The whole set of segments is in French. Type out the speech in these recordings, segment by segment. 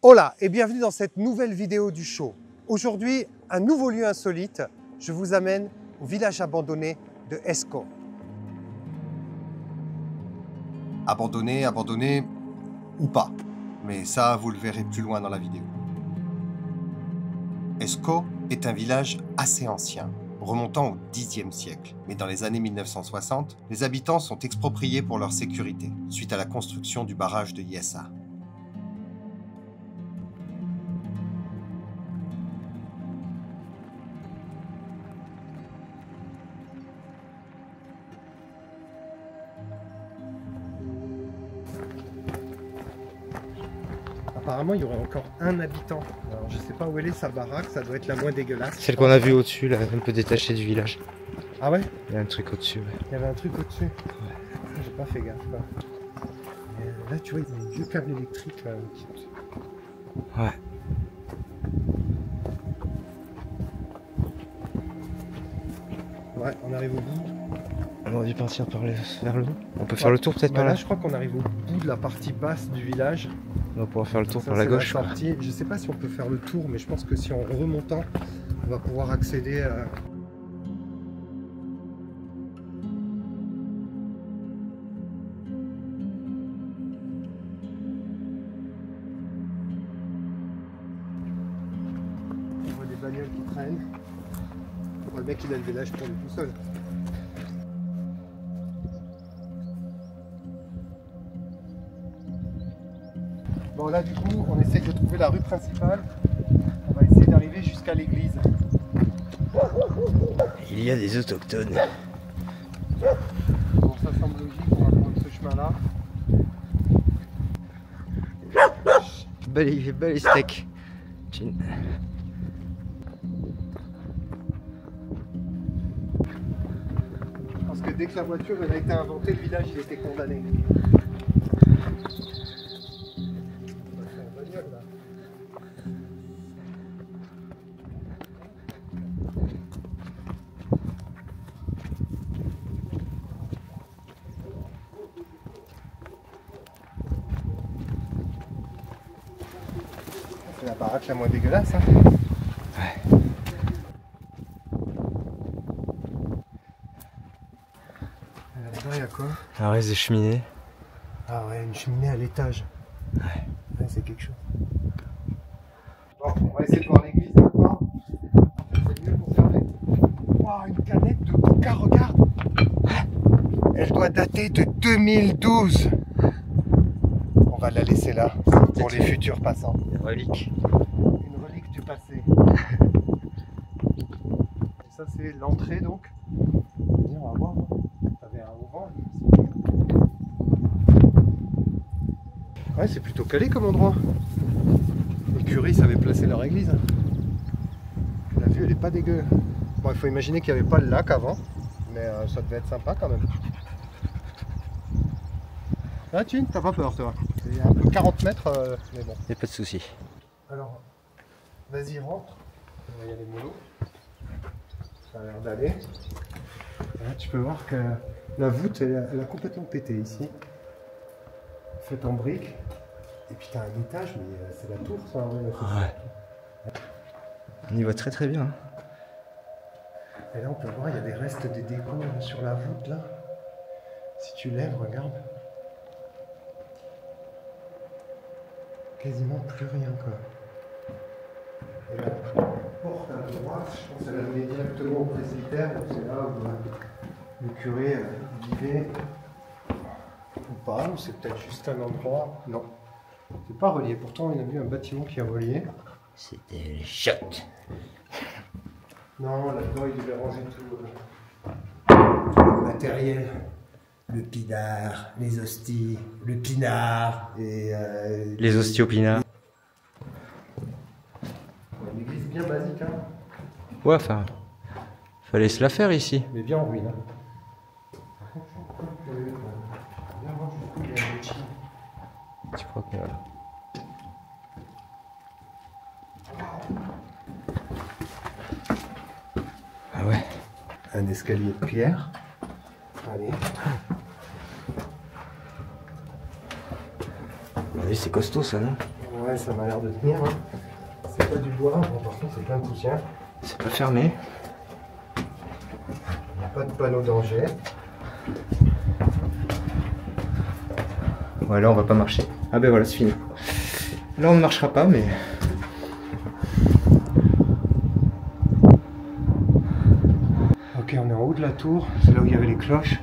Hola et bienvenue dans cette nouvelle vidéo du show. Aujourd'hui, un nouveau lieu insolite. Je vous amène au village abandonné de Esco. Abandonné ou pas. Mais ça, vous le verrez plus loin dans la vidéo. Esco est un village assez ancien, remontant au Xe siècle. Mais dans les années 1960, les habitants sont expropriés pour leur sécurité, suite à la construction du barrage de Yessa. Apparemment, il y aurait encore un habitant. Alors, je sais pas où elle est sa baraque, ça doit être la moins dégueulasse. Celle qu'on a vue au-dessus, là, un peu détachée du village. Ah ouais? Il y a un truc au-dessus. Ouais. Il y avait un truc au-dessus. Ouais. J'ai pas fait gaffe. Quoi. Là, tu vois, il y a des vieux câbles électriques. Là, qui... Ouais. Ouais, on arrive au bout. On aurait dû partir vers le haut. On peut faire le tour peut-être par là. Je crois qu'on arrive au bout de la partie basse du village. On va pouvoir faire le tour ça, par la gauche. La sortie. Je sais pas si on peut faire le tour, mais je pense que si en remontant, on va pouvoir accéder à... On voit des bagnoles qui traînent. Le mec il a le village pour lui tout seul. Bon là du coup on essaye de trouver la rue principale. On va essayer d'arriver jusqu'à l'église. Il y a des autochtones. Bon ça semble logique, on va prendre ce chemin là. Bel steak. Chin. Parce que dès que la voiture elle a été inventée, le village il était condamné. C'est la baraque la moins dégueulasse. Hein. Ouais. Là-bas, il y a quoi? Un reste des cheminées. Ah ouais, une cheminée à l'étage. Ouais, c'est quelque chose. Bon, on va essayer de voir l'église maintenant. C'est mieux conservé. Waouh, une canette de coca, regarde. Elle doit dater de 2012. On va la laisser là pour les futurs passants. Une relique. Une relique du passé. Et ça c'est l'entrée donc. On va voir. Ça avait un auvent. Ouais, c'est plutôt calé comme endroit. Les curies savaient placer leur église. La vue elle est pas dégueu. Bon, il faut imaginer qu'il n'y avait pas le lac avant, mais ça devait être sympa quand même. Ah Tine, t'as pas peur toi? Il y a un peu 40 mètres, mais bon. Y a pas de souci. Alors, vas-y rentre. On va y aller mollo. Ça a l'air d'aller. Là, tu peux voir que la voûte elle a complètement pété ici. Faite en briques. Et puis t'as un étage, mais c'est la tour ça. Ouais. On y voit très très bien. Et là on peut voir, il y a des restes des décors sur la voûte là. Si tu lèves, regarde. Quasiment plus rien quoi. Et la porte à droite, je pense qu'elle a donné directement au presbytère, donc c'est là où le curé vivait. Ou pas, ou c'est peut-être juste un endroit. Non. C'est pas relié, pourtant on a vu un bâtiment qui est relié. C'était le shot. Non, là-dedans il devait ranger tout le matériel. Le pinard, les hosties, le pinard et... Les hosties au pinard. Une église bien basique, hein. Ouais, enfin... Fallait se la faire ici. Mais bien en ruine, hein. Par contre, je suis bien voir jusqu'où il y a un bâtiment. Tu crois que... Ah ouais. Un escalier de pierre. Allez. Oui, c'est costaud ça, non? Ouais, Ouais, ça m'a l'air de tenir. Hein. C'est pas du bois, bon, par contre c'est plein de poussière. C'est pas fermé. Il n'y a pas de panneau danger. Ouais, là on va pas marcher. Ah ben voilà, c'est fini. Là on ne marchera pas, mais... Ok, on est en haut de la tour, c'est là où il y avait les cloches.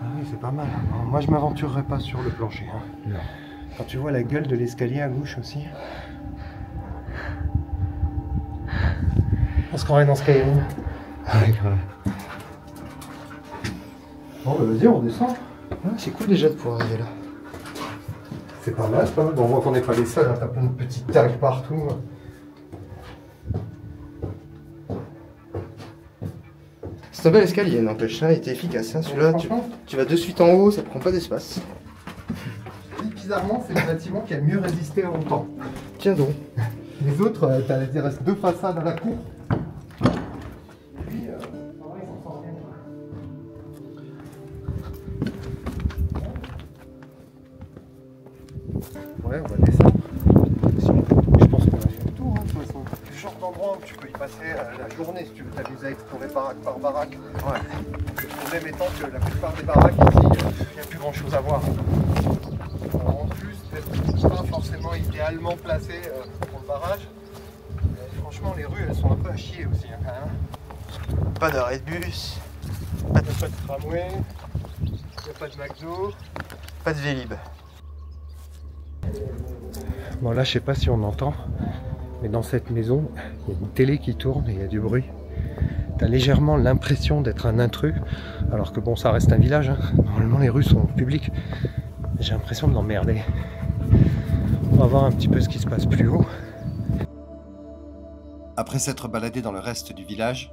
Ah oui, c'est pas mal. Moi je m'aventurerai pas sur le plancher. Hein. Non. Quand tu vois la gueule de l'escalier à gauche aussi. On se croirait dans Skyrim. Ouais, grave. Bon, bah, vas-y, on descend. Ouais, c'est cool déjà de pouvoir arriver là. C'est pas mal, c'est pas mal. Bon, on voit qu'on n'est pas les seuls, hein. T'as plein de petites tags partout. C'est un bel escalier, n'empêche, là, il était efficace. Hein. Celui-là, tu vas de suite en haut, ça prend pas d'espace. Bizarrement, c'est le bâtiment qui a mieux résisté longtemps. Tiens donc. Les autres, il reste 2 façades à la cour. Ouais, on va descendre. Je pense qu'on a fait le tour, hein, de toute façon. C'est le genre d'endroit où tu peux y passer la journée si tu veux t'amuser à explorer baraque par baraque. Ouais. Le problème étant que la plupart des baraques ici, il n'y a plus grand chose à voir. En plus, peut-être pas forcément idéalement placé pour le barrage. Mais franchement, les rues, elles sont un peu à chier aussi, hein, quand même. Pas d'arrêt de bus. Pas de tramway, il n'y a pas de McDo. Pas de Vélib. Bon là je sais pas si on entend, mais dans cette maison, il y a une télé qui tourne et il y a du bruit. T'as légèrement l'impression d'être un intrus, alors que bon ça reste un village, hein. Normalement les rues sont publiques. J'ai l'impression de l'emmerder. On va voir un petit peu ce qui se passe plus haut. Après s'être baladé dans le reste du village,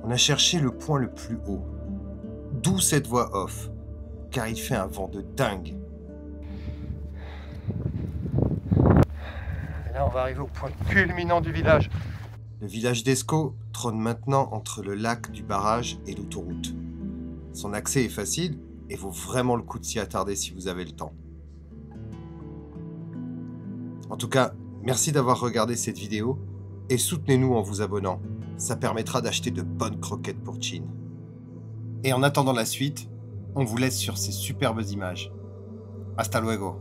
on a cherché le point le plus haut. D'où cette voix off, car il fait un vent de dingue. Et là, on va arriver au point culminant du village. Le village d'Escaut trône maintenant entre le lac du barrage et l'autoroute. Son accès est facile et vaut vraiment le coup de s'y attarder si vous avez le temps. En tout cas, merci d'avoir regardé cette vidéo et soutenez-nous en vous abonnant. Ça permettra d'acheter de bonnes croquettes pour Chin. Et en attendant la suite, on vous laisse sur ces superbes images. Hasta luego.